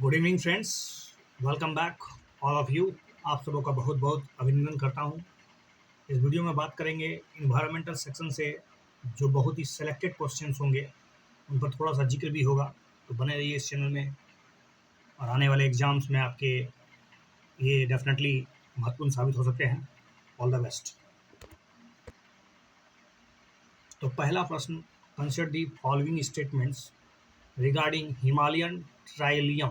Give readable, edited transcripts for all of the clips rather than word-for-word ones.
Good evening friends, welcome back all of you. आप सबों का बहुत बहुत अभिनंदन करता हूं। इस वीडियो में बात करेंगे इन्वायरमेंटल सेक्शन से जो बहुत ही सेलेक्टेड क्वेश्चंस होंगे, उन पर थोड़ा सा जिक्र भी होगा। तो बने रहिए इस चैनल में और आने वाले एग्जाम्स में आपके ये डेफिनेटली महत्वपूर्ण साबित हो सकते हैं। All the best. तो पहला प्रश्न, consider the following statements regarding Himalayan trillium.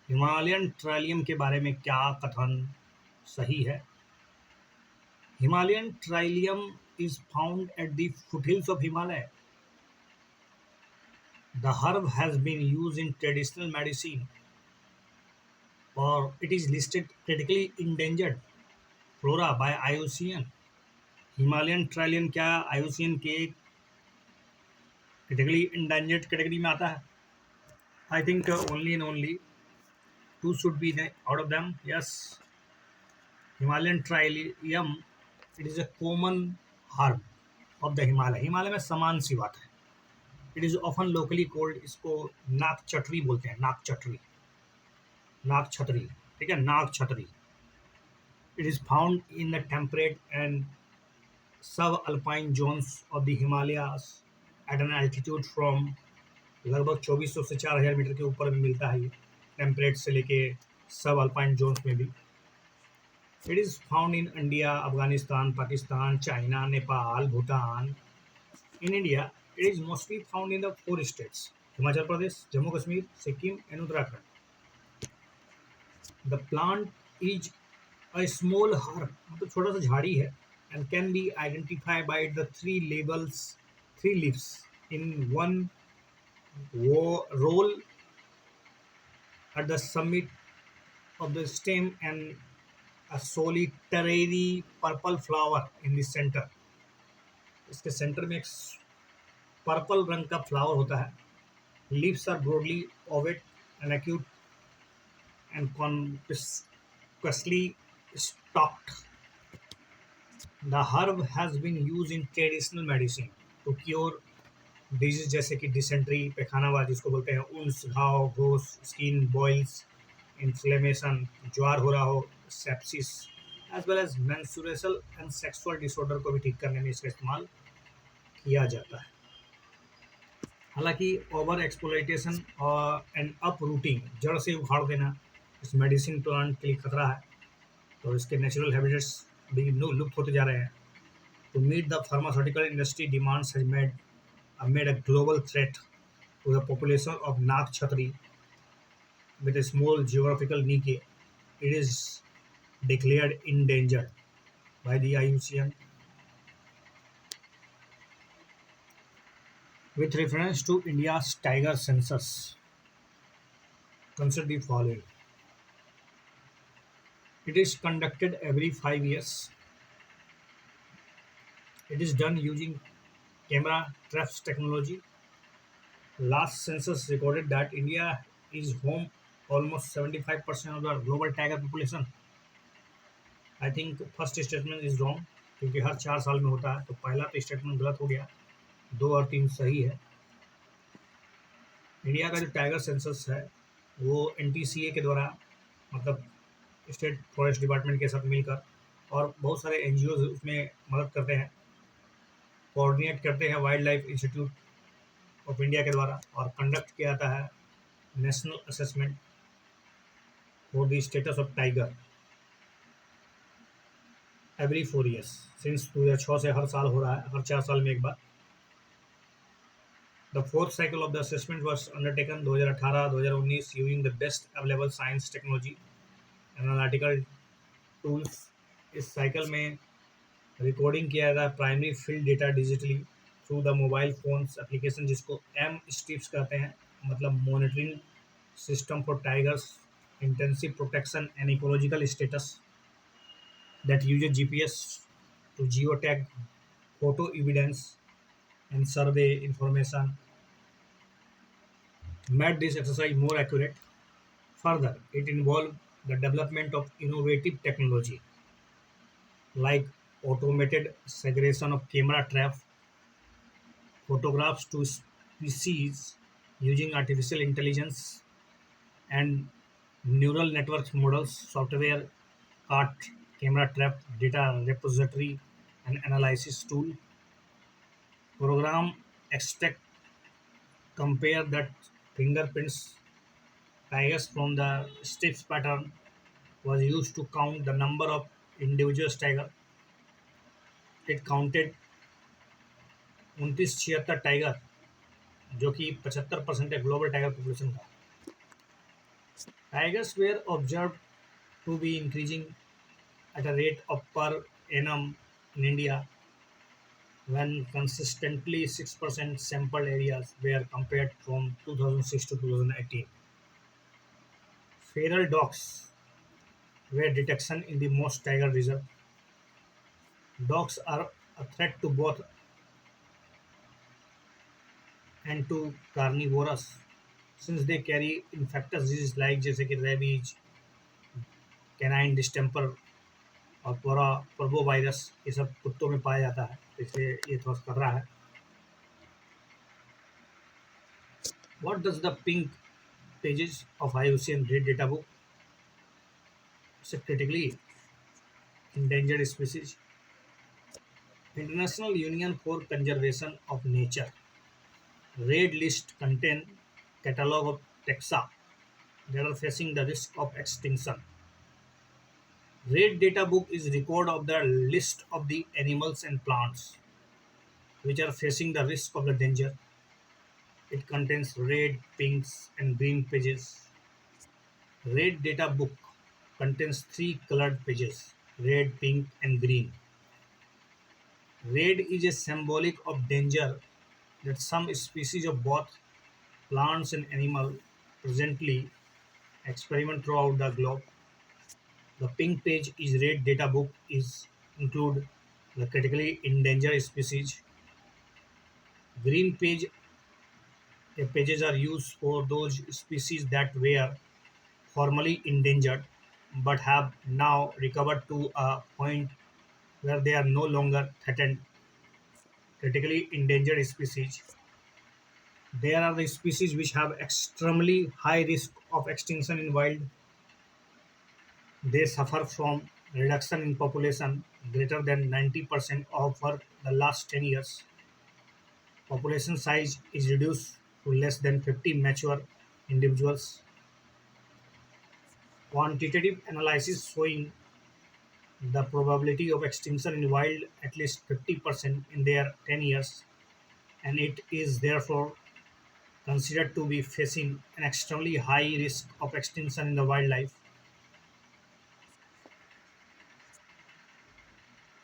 Himalayan trillium के बारे में क्या कथन सही है? Himalayan trillium is found at the foothills of Himalaya. The herb has been used in traditional medicine, or it is listed critically endangered flora by IUCN. Himalayan trillium क्या IUCN के critically endangered category में आता है? I think only and only two should be out of them. Yes, Himalayan trillium, it is a common herb of the Himalaya. Himalaya में समान सी बात है। It is often locally cold, इसको नाक चटरी बोलते हैं। नाक चटरी, नाक छतरी, ठीक है, Nag Chhatri. It is found in the temperate and sub alpine zones of the Himalayas at an altitude from लगभग 2400 से 4000 मीटर के ऊपर भी मिलता है ये, टेम्परेट से लेके सब अल्पाइन जोन्स में भी। It is found in India, Afghanistan, Pakistan, China, Nepal, Bhutan. In India it is mostly found in the four states: Himachal Pradesh, Jammu Kashmir, Sikkim, and Uttarakhand. The plant is a small herb, मतलब छोटा सा झाड़ी है, and can be identified by the three leaves in one roll at the summit of the stem and a solitary purple flower in the center. इसके centre में एक purple रंग का फ्लावर होता है। Leaves are broadly ovate and acute and conspicuously stalked. The herb has been used in traditional medicine to cure diseases जैसे कि dysentery, पैखानावाद जिसको बोलते हैं, उल्स, घाव, घोस, स्किन बॉइल्स, इन्फ्लेमेशन, ज्वार हो रहा हो, sepsis, as well as menstrual and sexual disorder को भी ठीक करने में इसका इस्तेमाल किया जाता है। हालांकि ओवर एक्सप्लॉइटेशन और एंड अपरूटिंग, जड़ से उखाड़ देना, इस मेडिसिन प्लांट के लिए खतरा है। तो इसके नेचुरल हैबिटेट्स भी लुप्त होते जा रहे हैं। To meet the pharmaceutical industry demands has made a global threat to the population of Nag Chhatri with a small geographical niche. It is declared endangered by the IUCN. With reference to India's tiger census, consider the following. It is conducted every 5 years. It is done using camera traps technology. Last census recorded that India is home almost 75% of the global tiger population. I think first statement is wrong, क्योंकि हर 4 साल में होता है, तो पहला तो statement गलत हो गया। 2 और 3 सही है। इंडिया का जो टाइगर सेंसस है वो NTCA के द्वारा, मतलब स्टेट फॉरेस्ट डिपार्टमेंट के साथ मिलकर, और बहुत सारे NGOs उसमें मदद करते हैं, कोऑर्डिनेट करते हैं wild life institute of India के द्वारा, और कंडक्ट किया जाता है national assessment for the status of tiger every 4 years। Since 2006 से हर साल हो रहा है, हर 4 साल में एक बार। The fourth cycle of the assessment was undertaken 2018-2019 using the best available science technology and analytical tools। इस साइकिल में रिकॉर्डिंग किया जाता है primary field data digitally through the mobile phones application, जिसको M-STIPS कहते हैं, मतलब monitoring system for tigers intensive protection and ecological status, that uses GPS to geotag photo evidence and survey information, made this exercise more accurate. Further, it involved the development of innovative technology like automated segregation of camera trap photographs to species using artificial intelligence, and neural network models, software, cart, camera trap, data repository, and analysis tool. Program extract compare that fingerprints tags from the steps pattern was used to count the number of individual tiger. It counted 2976 tiger जो कि 75% है global tiger population का. Tigers were observed to be increasing at a rate of per annum in India when consistently 6% sampled areas were compared from 2006 to 2018. Feral dogs were detection in the most tiger reserve. Dogs are a threat to both and to carnivorous since they carry infectious diseases like जैसे कि rabies, canine distemper और पर्बो virus ये सब कुत्तों में पाया जाता है इसलिए ये थोड़ा कर रहा है. What does the pink pages of IUCN Red Data Book say critically endangered species? International Union for Conservation of Nature Red List contain catalog of taxa that are facing the risk of extinction. Red Data Book is record of the list of the animals and plants which are facing the risk of the danger. It contains red, pinks, and green pages. Red Data Book contains three colored pages: red, pink, and green. Red is a symbolic of danger that some species of both plants and animals presently experiment throughout the globe. The pink page is red data book is include the critically endangered species. Green page pages are used for those species that were formerly endangered but have now recovered to a point where they are no longer threatened. Critically endangered species. There are the species which have extremely high risk of extinction in wild. They suffer from reduction in population greater than 90% over the last 10 years. Population size is reduced to less than 50 mature individuals. Quantitative analysis showing the probability of extinction in wild at least 50% in their 10 years, and it is therefore considered to be facing an extremely high risk of extinction in the wildlife.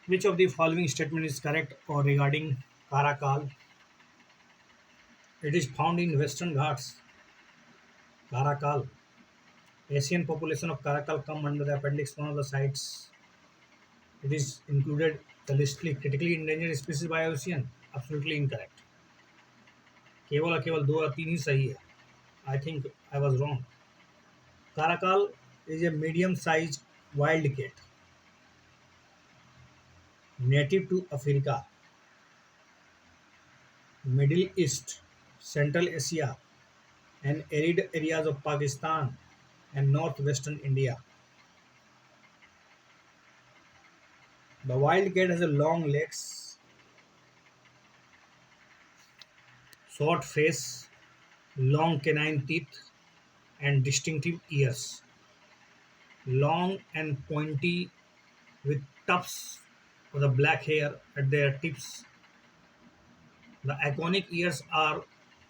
Which of the following statement is correct or regarding Caracal? It is found in Western Ghats. Caracal. Asian population of Caracal come under the appendix one of the sites. It is included the list critically endangered species by IUCN. Absolutely incorrect. केवल और केवल 2 और 3 ही सही है. I think I was wrong. Caracal is a medium-sized wild cat, native to Africa, Middle East, Central Asia, and arid areas of Pakistan and northwestern India. The wild cat has a long legs, short face, long canine teeth, and distinctive ears. Long and pointy with tufts of the black hair at their tips. The iconic ears are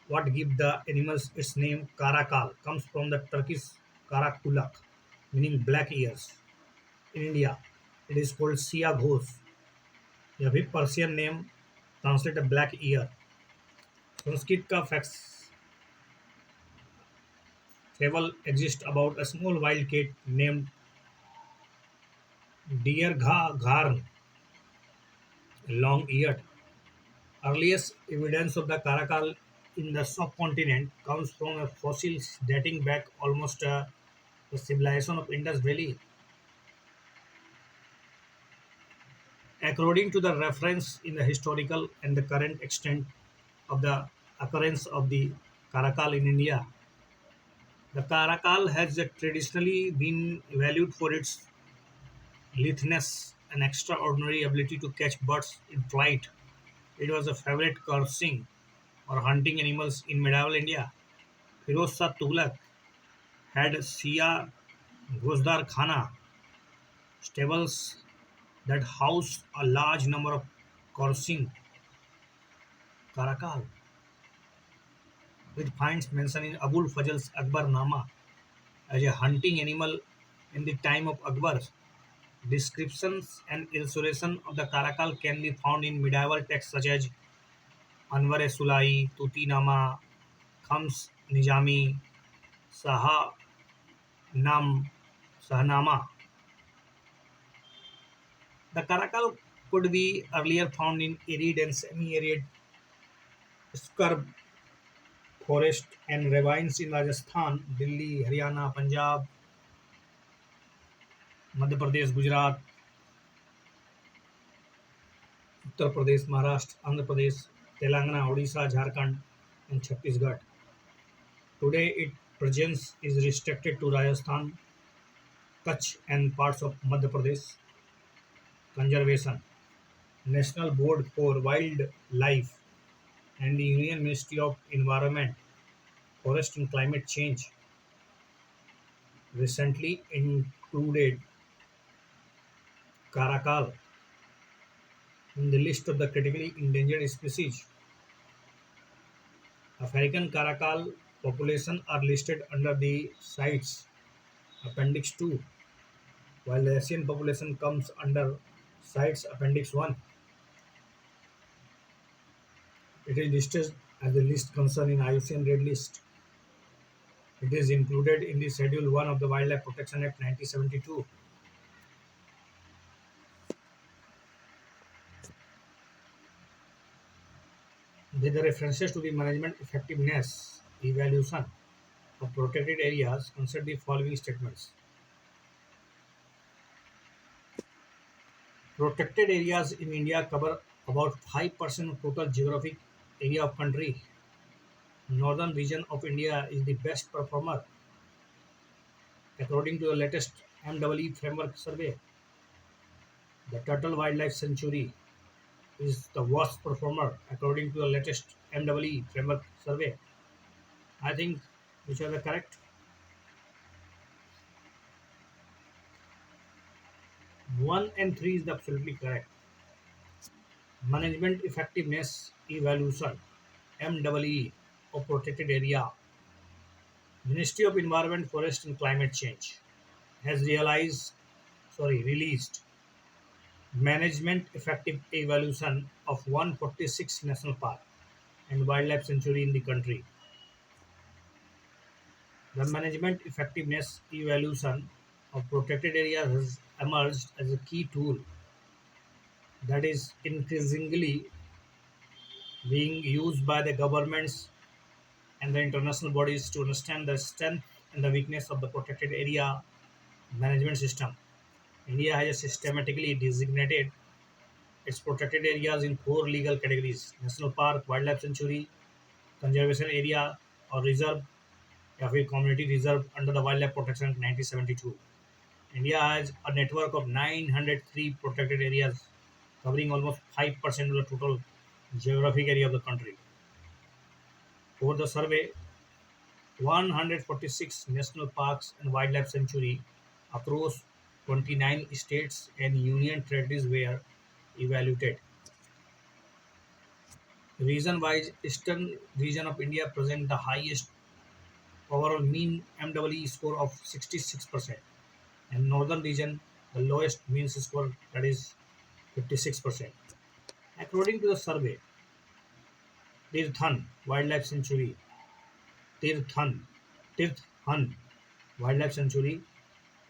what give the animals its name. Karakal comes from the Turkish karakulak, meaning black ears. In India, it is called Sia Ghos. यह भी Persian name translate black year. Sanskrit का fable exists about a small wild cat named Diergharn, long-eared. Earliest evidence of the caracal in the subcontinent comes from fossils dating back almost the civilization of Indus Valley. According to the reference in the historical and the current extent of the occurrence of the caracal in India, The caracal has traditionally been valued for its litheness and extraordinary ability to catch birds in flight. It was a favorite coursing or hunting animals in medieval India. Firoz Shah Tughlaq had Sia Gozdar Khana stables that housed a large number of coursing caracal, which finds mention in Abul Fazl's Akbar Nama as a hunting animal in the time of Akbar. Descriptions and illustration of the caracal can be found in medieval texts such as Anwar Sulai, Tuti Nama, Khams Nizami, Saha Nam, Sahnama. The caracal could be earlier found in arid and semi-arid scrub forest and ravines in Rajasthan, Delhi, Haryana, Punjab, Madhya Pradesh, Gujarat, Uttar Pradesh, Maharashtra, Andhra Pradesh, Telangana, Odisha, Jharkhand, and Chhattisgarh. Today, its presence is restricted to Rajasthan, Kutch, and parts of Madhya Pradesh. Conservation National Board for Wildlife and the Union Ministry of Environment, Forest and Climate Change recently included caracal in the list of the critically endangered species. African caracal population are listed under the CITES Appendix 2, while the Asian population comes under CITES Appendix 1. It is listed as the list concern in IUCN Red List. It is included in the Schedule 1 of the Wildlife Protection Act 1972. With the references to the management effectiveness evaluation of protected areas, consider the following statements. Protected areas in India cover about 5% of total geographic area of country. Northern region of India is the best performer according to the latest MEE framework survey. The Turtle Wildlife Sanctuary is the worst performer according to the latest MEE framework survey. I think which are the correct. 1 and 3 is the absolutely correct. Management effectiveness evaluation MEE of protected area. Ministry of Environment, Forest and Climate Change has released management effective evaluation of 146 national park and wildlife sanctuary in the country. The management effectiveness evaluation of protected areas has emerged as a key tool that is increasingly being used by the governments and the international bodies to understand the strength and the weakness of the protected area management system. India has systematically designated its protected areas in four legal categories: national park, wildlife sanctuary, conservation area, or reserve, या फिर community reserve under the Wildlife Protection Act 1972. India has a network of 903 protected areas covering almost 5% of the total geographic area of the country. For the survey, 146 national parks and wildlife sanctuary across 29 states and union territories were evaluated. Region-wise, eastern region of India present the highest overall mean MEE score of 66%, and northern region the lowest mean score, that is 56%. According to the survey, Tirthan Wildlife Sanctuary, Tirthan, Tirthan Wildlife Sanctuary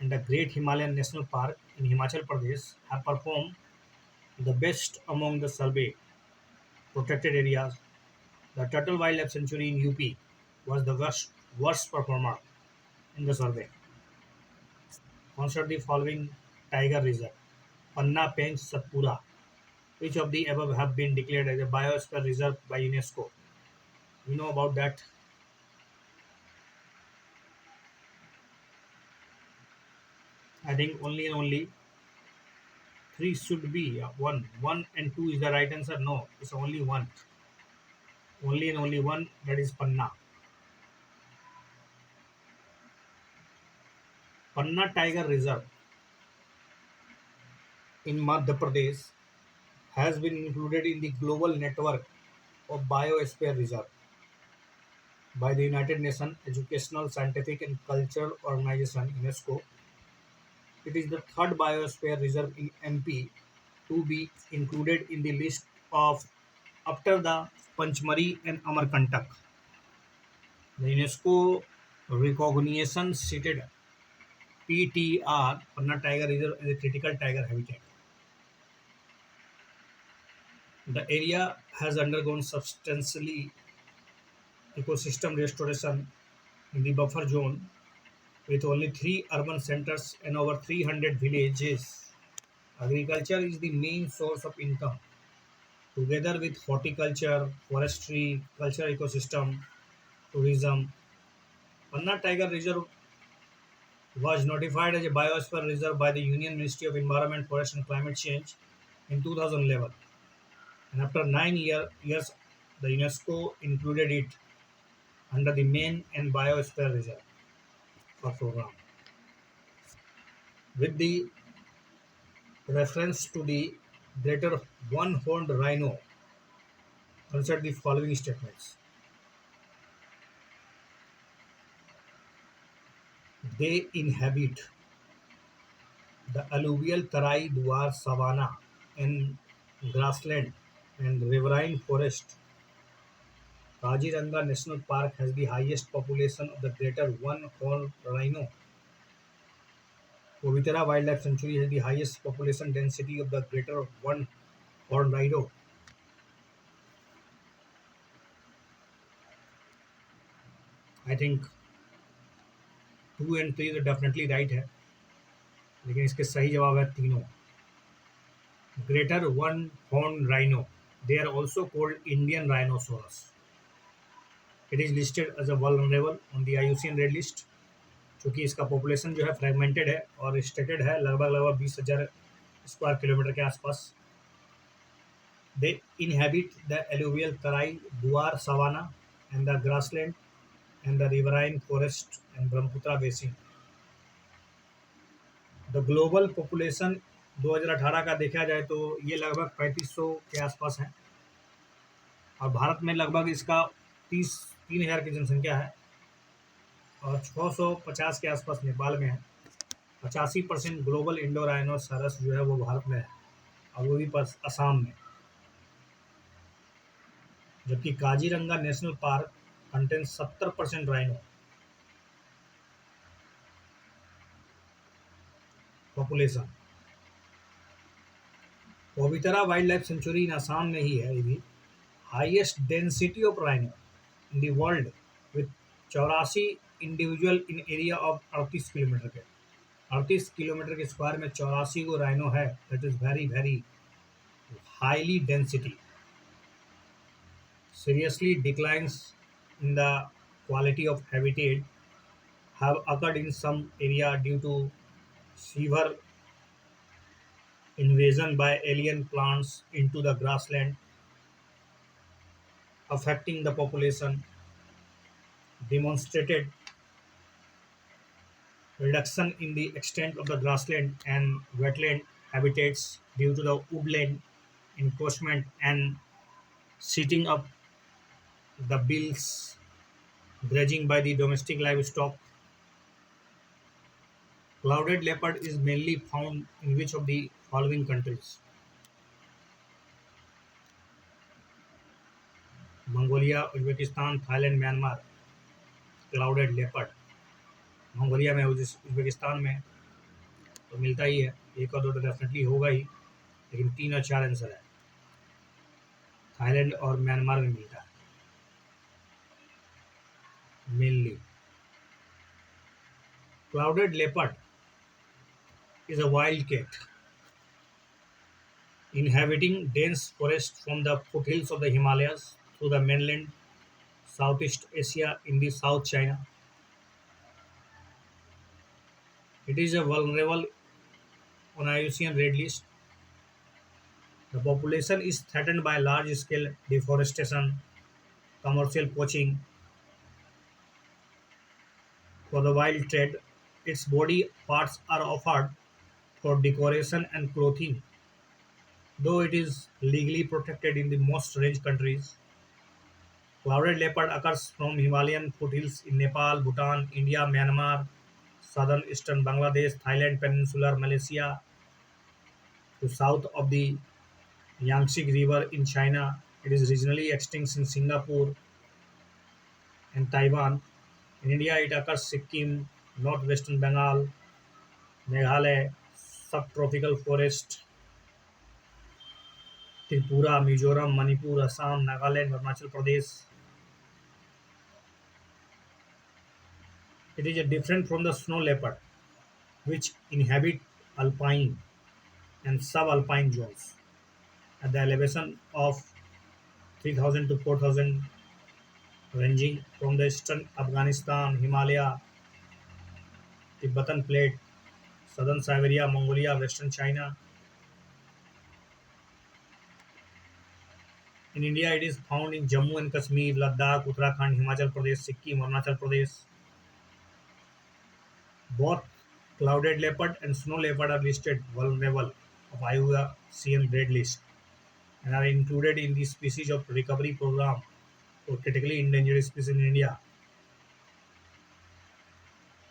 and the Great Himalayan National Park in Himachal Pradesh have performed the best among the survey protected areas. The Turtle Wildlife Sanctuary in UP was the worst performer in the survey. Consider the following tiger reserve: Panna, Pench, Satpura. Which of the above have been declared as a biosphere reserve by UNESCO? We know about that. I think only and only three should be one. One and two is the right answer. No, it's only one. Only and only one. That is Panna. Panna Tiger Reserve in Madhya Pradesh has been included in the global network of biosphere reserve by the United Nations Educational, Scientific and Cultural Organization (UNESCO). It is the third biosphere reserve in MP to be included in the list of after the Panchmari and Amarkantak. The UNESCO recognition cited PTR Panna Tiger Reserve as a critical tiger habitat. The area has undergone substantially ecosystem restoration in the buffer zone with only three urban centers and over 300 villages. Agriculture is the main source of income, together with horticulture, forestry, cultural ecosystem, tourism. Panna Tiger Reserve was notified as a biosphere reserve by the Union Ministry of Environment, Forest and Climate Change in 2011, and after 9 years, the UNESCO included it under the main and biosphere reserve program. With the reference to the greater one-horned rhino, consider the following statements. They inhabit the alluvial Tarai Duar savanna and grassland and riverine forest. Kaziranga National Park has the highest population of the greater one-horned rhino. Povitera Wildlife Sanctuary has the highest population density of the greater one-horned rhino. I think two and three तो definitely right है, लेकिन इसके सही जवाब है तीनों. Greater one horn rhino, they are also called Indian rhinoceros. It is listed as a vulnerable on the IUCN red list. चूँकि इसका पॉपुलेशन जो है फ्रेगमेंटेड है और स्टेटेड है लगभग लगभग 20,000 स्क्वायर किलोमीटर के आसपास. They inhabit the alluvial Terai Duar savanna and the grassland and the riverine forest and Brahmaputra basin. The global population 2018 का देखा जाए तो ये लगभग 3500 के आसपास है और भारत में लगभग इसका 3,000 की जनसंख्या है और 650 के आसपास नेपाल में है. 85% ग्लोबल इंडो राइनोसरस जो है वो भारत में है और वो भी असम में. जबकि Kaziranga national park contain 70% rhino population. Pobitora wildlife sanctuary in Assam में ही है. ये भी highest density of rhino in the world with 84 individual in area of 38 kilometre के. 38 किलोमीटर के स्क्वायर में 84 को राइनो है. That is very very highly density. Seriously declines in the quality of habitat have occurred in some area due to severe invasion by alien plants into the grassland, affecting the population. Demonstrated reduction in the extent of the grassland and wetland habitats due to the woodland encroachment and setting up the bills grazing by the domestic livestock. Clouded leopard is mainly found in which of the following countries? Mongolia, Uzbekistan, Thailand, Myanmar. Clouded leopard Mongolia में, Uzbekistan में तो मिलता ही है. एक और दो तो definitely होगा ही, लेकिन 3 और 4 आंसर है. थाईलैंड और म्यांमार में मिलता है mainly. Clouded leopard is a wild cat inhabiting dense forest from the foothills of the Himalayas to the mainland Southeast Asia in the South China. It is a vulnerable on IUCN Red List. The population is threatened by large-scale deforestation, commercial poaching for the wild trade. Its body parts are offered for decoration and clothing, though it is legally protected in the most range countries. Clouded leopard occurs from Himalayan foothills in Nepal, Bhutan, India, Myanmar, southern eastern Bangladesh, Thailand, Peninsular Malaysia, to south of the Yangtze River in China. It is regionally extinct in Singapore and Taiwan. In India, it occurs Sikkim, northwestern Bengal, Meghalaya, subtropical forest, Tripura, Mizoram, Manipur, Assam, Nagaland, Arunachal Pradesh. It is different from the snow leopard, which inhabit alpine and subalpine zones at the elevation of 3000 to 4000, ranging from the eastern Afghanistan, Himalaya, Tibetan Plate, southern Siberia, Mongolia, western China. In India, it is found in Jammu and Kashmir, Ladakh, Uttarakhand, Himachal Pradesh, Sikkim, Arunachal Pradesh. Both clouded leopard and snow leopard are listed vulnerable of IUCN Red List and are included in the species of recovery program for critically endangered species in India.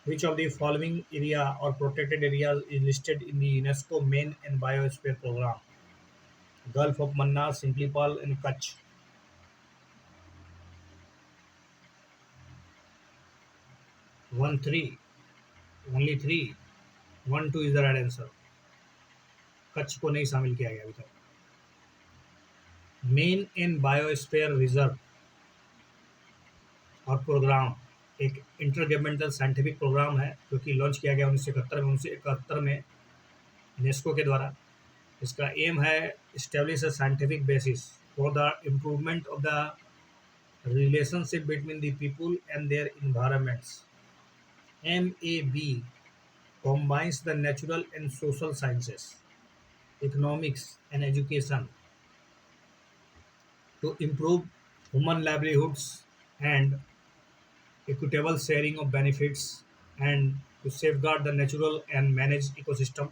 Which of the following area or protected areas is listed in the UNESCO Main and Biosphere Program? Gulf of Mannar, Simplipal, and Kutch. 1-3, only 3, 1-2 is the right answer. Kutch को नहीं शामिल किया गया अभी तक. Main and biosphere reserve और programme एक inter governmental scientific programme है जो कि लॉन्च किया गया 1971 में यूनेस्को के द्वारा. इसका एम है establish a scientific basis for the improvement of the relationship between the people and their environments. MAB combines the natural and social sciences, economics, and education to improve human livelihoods and equitable sharing of benefits and to safeguard the natural and manage ecosystem,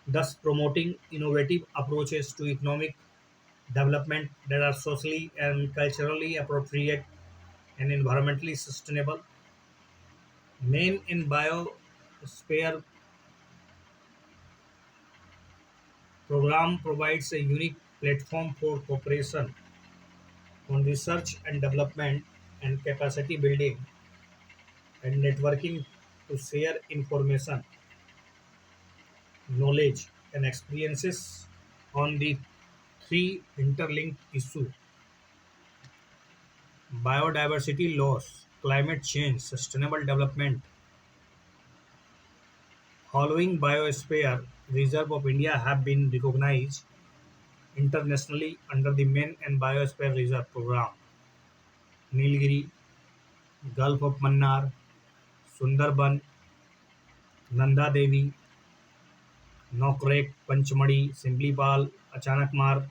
thus promoting innovative approaches to economic development that are socially and culturally appropriate and environmentally sustainable. Main in Biosphere program provides a unique platform for cooperation on research and development and capacity building and networking to share information, knowledge, and experiences on the three interlinked issues: biodiversity loss, climate change, sustainable development. Following Biosphere Reserve of India have been recognized internationally under the Main and Biosphere Reserve Program: Nilgiri, Gulf of Mannar, Sundarban, Nanda Devi, Nokrek, Panchmadi, Simplipal, Achanakmar,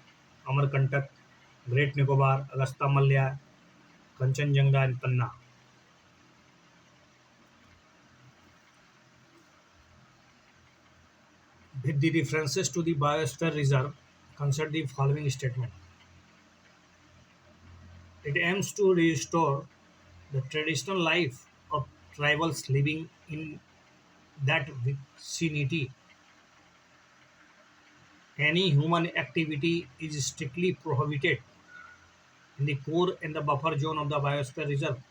Amarkantak, Great Nicobar, Agasta Malya, Kanchenjunga, and Panna. With the references to the Biosphere Reserve, consider the following statement. It aims to restore the traditional life of tribals living in that vicinity. Any human activity is strictly prohibited in the core and the buffer zone of the Biosphere Reserve.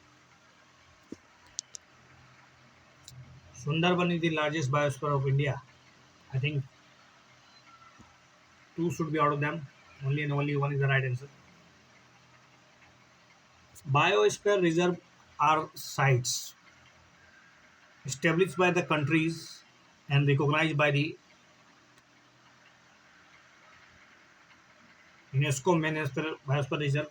Sundarban is the largest biosphere of India. I think two should be out of them. Only and only one is the right answer. Biosphere Reserve are sites established by the countries and recognized by the UNESCO Main Biosphere Reserve